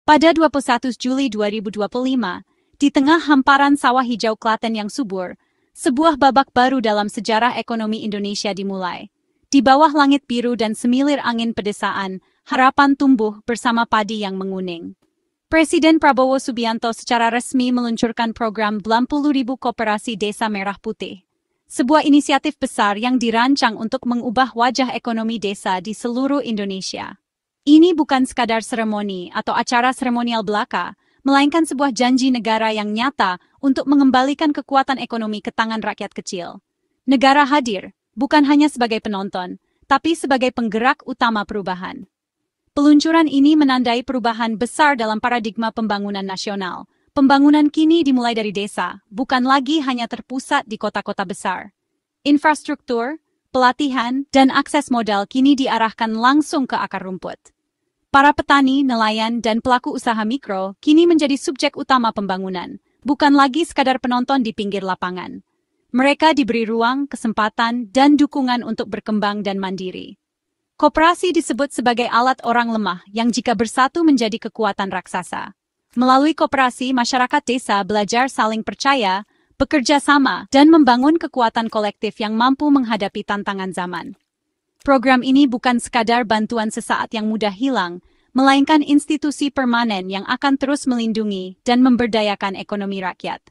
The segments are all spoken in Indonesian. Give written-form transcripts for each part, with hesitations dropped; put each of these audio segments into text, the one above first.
Pada 21 Juli 2025, di tengah hamparan sawah hijau Klaten yang subur, sebuah babak baru dalam sejarah ekonomi Indonesia dimulai. Di bawah langit biru dan semilir angin pedesaan, harapan tumbuh bersama padi yang menguning. Presiden Prabowo Subianto secara resmi meluncurkan program 80.000 Koperasi Desa Merah Putih. Sebuah inisiatif besar yang dirancang untuk mengubah wajah ekonomi desa di seluruh Indonesia. Ini bukan sekadar seremoni atau acara seremonial belaka, melainkan sebuah janji negara yang nyata untuk mengembalikan kekuatan ekonomi ke tangan rakyat kecil. Negara hadir, bukan hanya sebagai penonton, tapi sebagai penggerak utama perubahan. Peluncuran ini menandai perubahan besar dalam paradigma pembangunan nasional. Pembangunan kini dimulai dari desa, bukan lagi hanya terpusat di kota-kota besar. Infrastruktur, pelatihan, dan akses modal kini diarahkan langsung ke akar rumput. Para petani, nelayan, dan pelaku usaha mikro kini menjadi subjek utama pembangunan, bukan lagi sekadar penonton di pinggir lapangan. Mereka diberi ruang, kesempatan, dan dukungan untuk berkembang dan mandiri. Koperasi disebut sebagai alat orang lemah yang jika bersatu menjadi kekuatan raksasa. Melalui koperasi, masyarakat desa belajar saling percaya, bekerja sama, dan membangun kekuatan kolektif yang mampu menghadapi tantangan zaman. Program ini bukan sekadar bantuan sesaat yang mudah hilang, melainkan institusi permanen yang akan terus melindungi dan memberdayakan ekonomi rakyat.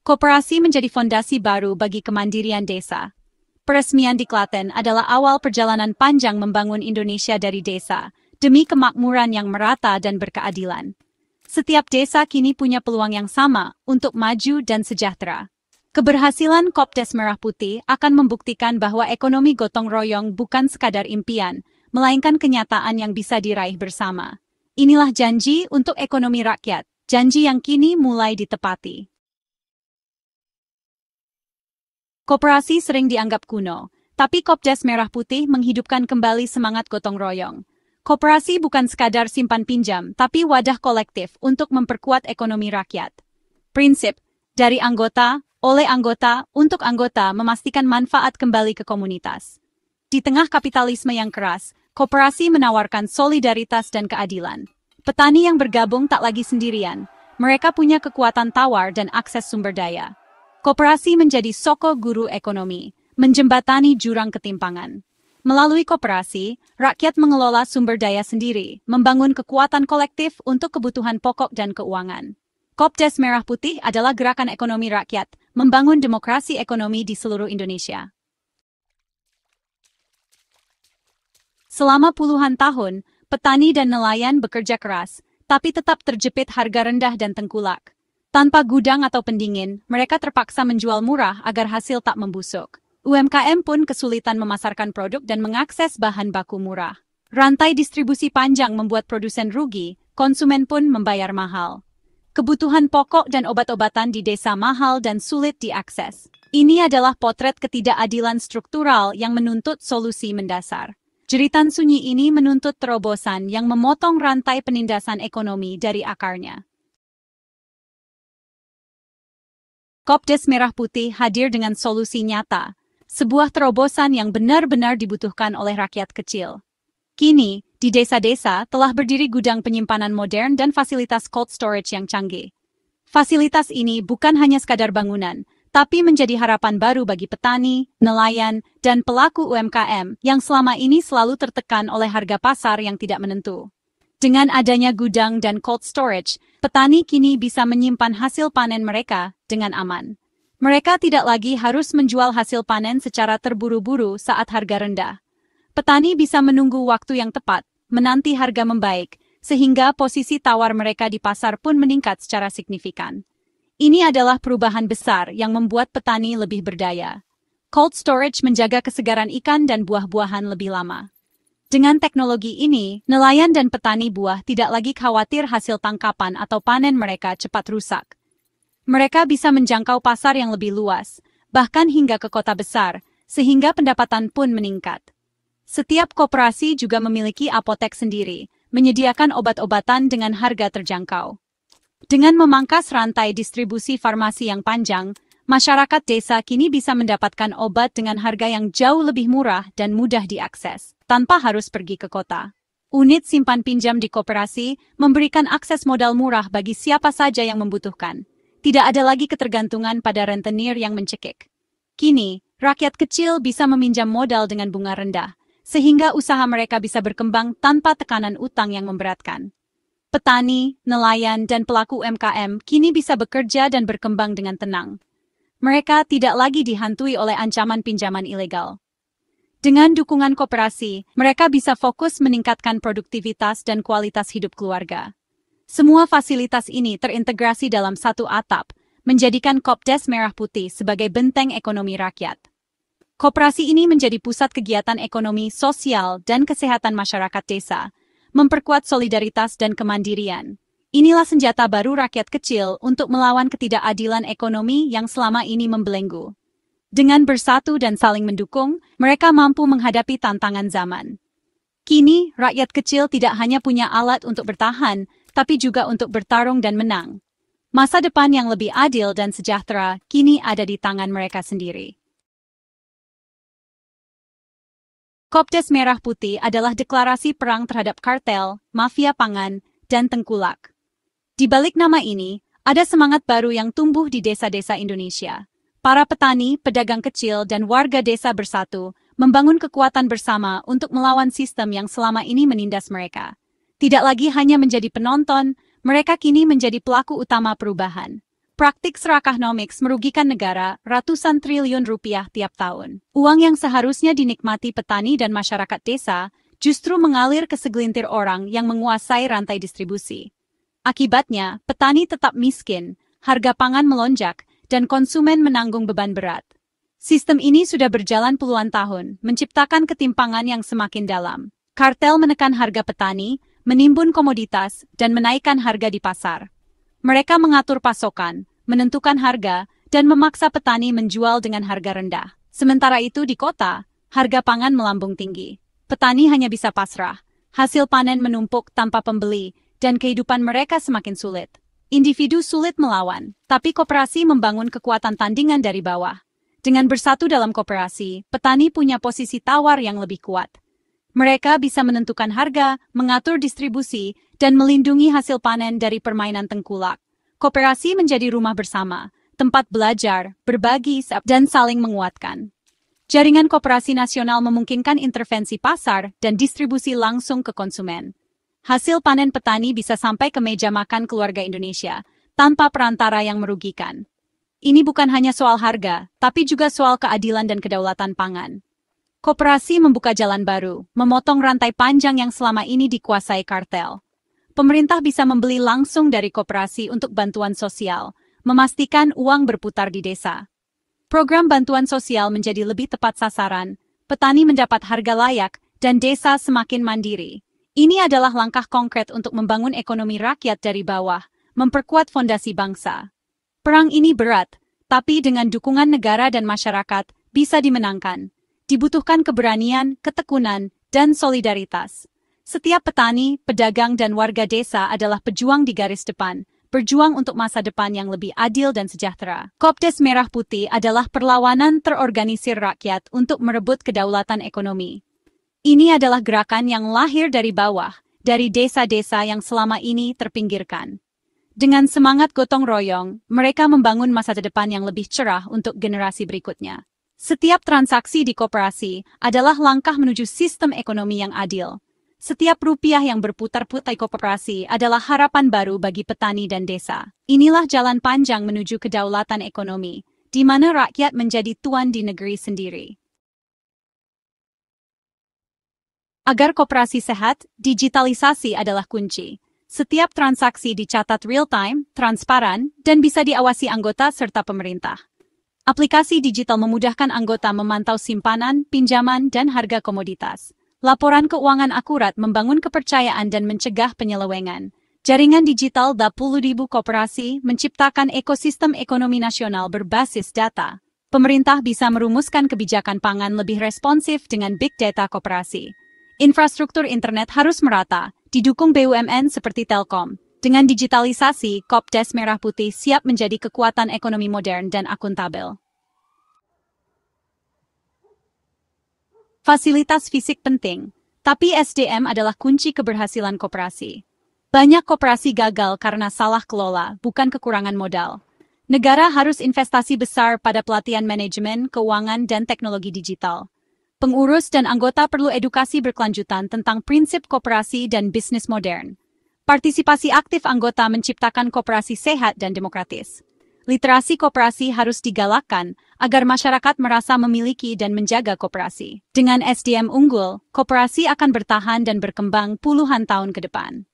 Koperasi menjadi fondasi baru bagi kemandirian desa. Peresmian di Klaten adalah awal perjalanan panjang membangun Indonesia dari desa, demi kemakmuran yang merata dan berkeadilan. Setiap desa kini punya peluang yang sama untuk maju dan sejahtera. Keberhasilan Kopdes Merah Putih akan membuktikan bahwa ekonomi gotong royong bukan sekadar impian, melainkan kenyataan yang bisa diraih bersama. Inilah janji untuk ekonomi rakyat, janji yang kini mulai ditepati. Koperasi sering dianggap kuno, tapi Kopdes Merah Putih menghidupkan kembali semangat gotong royong. Koperasi bukan sekadar simpan pinjam, tapi wadah kolektif untuk memperkuat ekonomi rakyat. Prinsip, dari anggota, oleh anggota, untuk anggota memastikan manfaat kembali ke komunitas. Di tengah kapitalisme yang keras, koperasi menawarkan solidaritas dan keadilan. Petani yang bergabung tak lagi sendirian, mereka punya kekuatan tawar dan akses sumber daya. Koperasi menjadi soko guru ekonomi, menjembatani jurang ketimpangan. Melalui koperasi, rakyat mengelola sumber daya sendiri, membangun kekuatan kolektif untuk kebutuhan pokok dan keuangan. Kopdes Merah Putih adalah gerakan ekonomi rakyat, membangun demokrasi ekonomi di seluruh Indonesia. Selama puluhan tahun, petani dan nelayan bekerja keras, tapi tetap terjepit harga rendah dan tengkulak. Tanpa gudang atau pendingin, mereka terpaksa menjual murah agar hasil tak membusuk. UMKM pun kesulitan memasarkan produk dan mengakses bahan baku murah. Rantai distribusi panjang membuat produsen rugi, konsumen pun membayar mahal. Kebutuhan pokok dan obat-obatan di desa mahal dan sulit diakses. Ini adalah potret ketidakadilan struktural yang menuntut solusi mendasar. Jeritan sunyi ini menuntut terobosan yang memotong rantai penindasan ekonomi dari akarnya. Kopdes Merah Putih hadir dengan solusi nyata, sebuah terobosan yang benar-benar dibutuhkan oleh rakyat kecil. Kini, di desa-desa telah berdiri gudang penyimpanan modern dan fasilitas cold storage yang canggih. Fasilitas ini bukan hanya sekadar bangunan, tapi menjadi harapan baru bagi petani, nelayan, dan pelaku UMKM yang selama ini selalu tertekan oleh harga pasar yang tidak menentu. Dengan adanya gudang dan cold storage, petani kini bisa menyimpan hasil panen mereka dengan aman. Mereka tidak lagi harus menjual hasil panen secara terburu-buru saat harga rendah. Petani bisa menunggu waktu yang tepat, menanti harga membaik, sehingga posisi tawar mereka di pasar pun meningkat secara signifikan. Ini adalah perubahan besar yang membuat petani lebih berdaya. Cold storage menjaga kesegaran ikan dan buah-buahan lebih lama. Dengan teknologi ini, nelayan dan petani buah tidak lagi khawatir hasil tangkapan atau panen mereka cepat rusak. Mereka bisa menjangkau pasar yang lebih luas, bahkan hingga ke kota besar, sehingga pendapatan pun meningkat. Setiap koperasi juga memiliki apotek sendiri, menyediakan obat-obatan dengan harga terjangkau. Dengan memangkas rantai distribusi farmasi yang panjang, masyarakat desa kini bisa mendapatkan obat dengan harga yang jauh lebih murah dan mudah diakses, tanpa harus pergi ke kota. Unit simpan pinjam di koperasi memberikan akses modal murah bagi siapa saja yang membutuhkan. Tidak ada lagi ketergantungan pada rentenir yang mencekik. Kini, rakyat kecil bisa meminjam modal dengan bunga rendah, sehingga usaha mereka bisa berkembang tanpa tekanan utang yang memberatkan. Petani, nelayan, dan pelaku UMKM kini bisa bekerja dan berkembang dengan tenang. Mereka tidak lagi dihantui oleh ancaman pinjaman ilegal. Dengan dukungan koperasi, mereka bisa fokus meningkatkan produktivitas dan kualitas hidup keluarga. Semua fasilitas ini terintegrasi dalam satu atap, menjadikan Kopdes Merah Putih sebagai benteng ekonomi rakyat. Koperasi ini menjadi pusat kegiatan ekonomi, sosial, dan kesehatan masyarakat desa, memperkuat solidaritas dan kemandirian. Inilah senjata baru rakyat kecil untuk melawan ketidakadilan ekonomi yang selama ini membelenggu. Dengan bersatu dan saling mendukung, mereka mampu menghadapi tantangan zaman. Kini, rakyat kecil tidak hanya punya alat untuk bertahan, tapi juga untuk bertarung dan menang. Masa depan yang lebih adil dan sejahtera kini ada di tangan mereka sendiri. Kopdes Merah Putih adalah deklarasi perang terhadap kartel, mafia pangan, dan tengkulak. Di balik nama ini, ada semangat baru yang tumbuh di desa-desa Indonesia. Para petani, pedagang kecil, dan warga desa bersatu, membangun kekuatan bersama untuk melawan sistem yang selama ini menindas mereka. Tidak lagi hanya menjadi penonton, mereka kini menjadi pelaku utama perubahan. Praktik serakahnomics merugikan negara ratusan triliun rupiah tiap tahun. Uang yang seharusnya dinikmati petani dan masyarakat desa justru mengalir ke segelintir orang yang menguasai rantai distribusi. Akibatnya, petani tetap miskin, harga pangan melonjak, dan konsumen menanggung beban berat. Sistem ini sudah berjalan puluhan tahun, menciptakan ketimpangan yang semakin dalam. Kartel menekan harga petani, menimbun komoditas, dan menaikkan harga di pasar. Mereka mengatur pasokan, menentukan harga, dan memaksa petani menjual dengan harga rendah. Sementara itu di kota, harga pangan melambung tinggi. Petani hanya bisa pasrah, hasil panen menumpuk tanpa pembeli, dan kehidupan mereka semakin sulit. Individu sulit melawan, tapi koperasi membangun kekuatan tandingan dari bawah. Dengan bersatu dalam koperasi, petani punya posisi tawar yang lebih kuat. Mereka bisa menentukan harga, mengatur distribusi, dan melindungi hasil panen dari permainan tengkulak. Koperasi menjadi rumah bersama, tempat belajar, berbagi, dan saling menguatkan. Jaringan koperasi nasional memungkinkan intervensi pasar dan distribusi langsung ke konsumen. Hasil panen petani bisa sampai ke meja makan keluarga Indonesia, tanpa perantara yang merugikan. Ini bukan hanya soal harga, tapi juga soal keadilan dan kedaulatan pangan. Koperasi membuka jalan baru, memotong rantai panjang yang selama ini dikuasai kartel. Pemerintah bisa membeli langsung dari koperasi untuk bantuan sosial, memastikan uang berputar di desa. Program bantuan sosial menjadi lebih tepat sasaran, petani mendapat harga layak, dan desa semakin mandiri. Ini adalah langkah konkret untuk membangun ekonomi rakyat dari bawah, memperkuat fondasi bangsa. Perang ini berat, tapi dengan dukungan negara dan masyarakat bisa dimenangkan. Dibutuhkan keberanian, ketekunan, dan solidaritas. Setiap petani, pedagang, dan warga desa adalah pejuang di garis depan, berjuang untuk masa depan yang lebih adil dan sejahtera. Kopdes Merah Putih adalah perlawanan terorganisir rakyat untuk merebut kedaulatan ekonomi. Ini adalah gerakan yang lahir dari bawah, dari desa-desa yang selama ini terpinggirkan. Dengan semangat gotong royong, mereka membangun masa depan yang lebih cerah untuk generasi berikutnya. Setiap transaksi di koperasi adalah langkah menuju sistem ekonomi yang adil. Setiap rupiah yang berputar-putar di koperasi adalah harapan baru bagi petani dan desa. Inilah jalan panjang menuju kedaulatan ekonomi, di mana rakyat menjadi tuan di negeri sendiri. Agar koperasi sehat, digitalisasi adalah kunci. Setiap transaksi dicatat real-time, transparan, dan bisa diawasi anggota serta pemerintah. Aplikasi digital memudahkan anggota memantau simpanan, pinjaman, dan harga komoditas. Laporan keuangan akurat membangun kepercayaan dan mencegah penyelewengan. Jaringan digital 10.000 koperasi menciptakan ekosistem ekonomi nasional berbasis data. Pemerintah bisa merumuskan kebijakan pangan lebih responsif dengan big data koperasi. Infrastruktur internet harus merata, didukung BUMN seperti Telkom. Dengan digitalisasi, Kopdes Merah Putih siap menjadi kekuatan ekonomi modern dan akuntabel. Fasilitas fisik penting. Tapi SDM adalah kunci keberhasilan koperasi. Banyak koperasi gagal karena salah kelola, bukan kekurangan modal. Negara harus investasi besar pada pelatihan manajemen, keuangan, dan teknologi digital. Pengurus dan anggota perlu edukasi berkelanjutan tentang prinsip koperasi dan bisnis modern. Partisipasi aktif anggota menciptakan koperasi sehat dan demokratis. Literasi koperasi harus digalakkan agar masyarakat merasa memiliki dan menjaga koperasi. Dengan SDM unggul, koperasi akan bertahan dan berkembang puluhan tahun ke depan.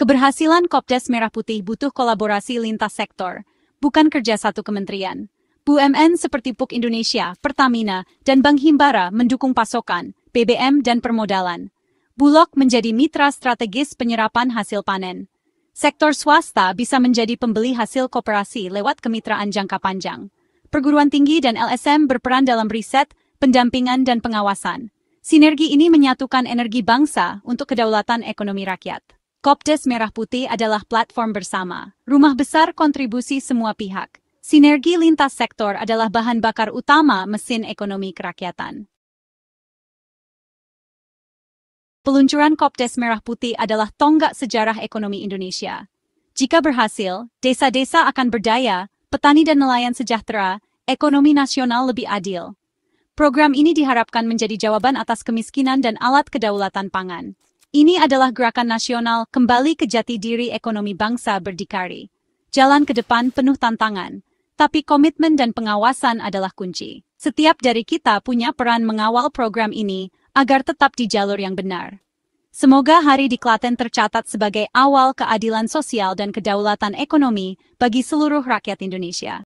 Keberhasilan Kopdes Merah Putih butuh kolaborasi lintas sektor, bukan kerja satu kementerian. BUMN seperti PUK Indonesia, Pertamina, dan Bank Himbara mendukung pasokan, BBM, dan permodalan. Bulog menjadi mitra strategis penyerapan hasil panen. Sektor swasta bisa menjadi pembeli hasil koperasi lewat kemitraan jangka panjang. Perguruan tinggi dan LSM berperan dalam riset, pendampingan, dan pengawasan. Sinergi ini menyatukan energi bangsa untuk kedaulatan ekonomi rakyat. Kopdes Merah Putih adalah platform bersama, rumah besar kontribusi semua pihak. Sinergi lintas sektor adalah bahan bakar utama mesin ekonomi kerakyatan. Peluncuran Kopdes Merah Putih adalah tonggak sejarah ekonomi Indonesia. Jika berhasil, desa-desa akan berdaya, petani dan nelayan sejahtera, ekonomi nasional lebih adil. Program ini diharapkan menjadi jawaban atas kemiskinan dan alat kedaulatan pangan. Ini adalah gerakan nasional kembali ke jati diri ekonomi bangsa berdikari. Jalan ke depan penuh tantangan, tapi komitmen dan pengawasan adalah kunci. Setiap dari kita punya peran mengawal program ini agar tetap di jalur yang benar. Semoga hari di Klaten tercatat sebagai awal keadilan sosial dan kedaulatan ekonomi bagi seluruh rakyat Indonesia.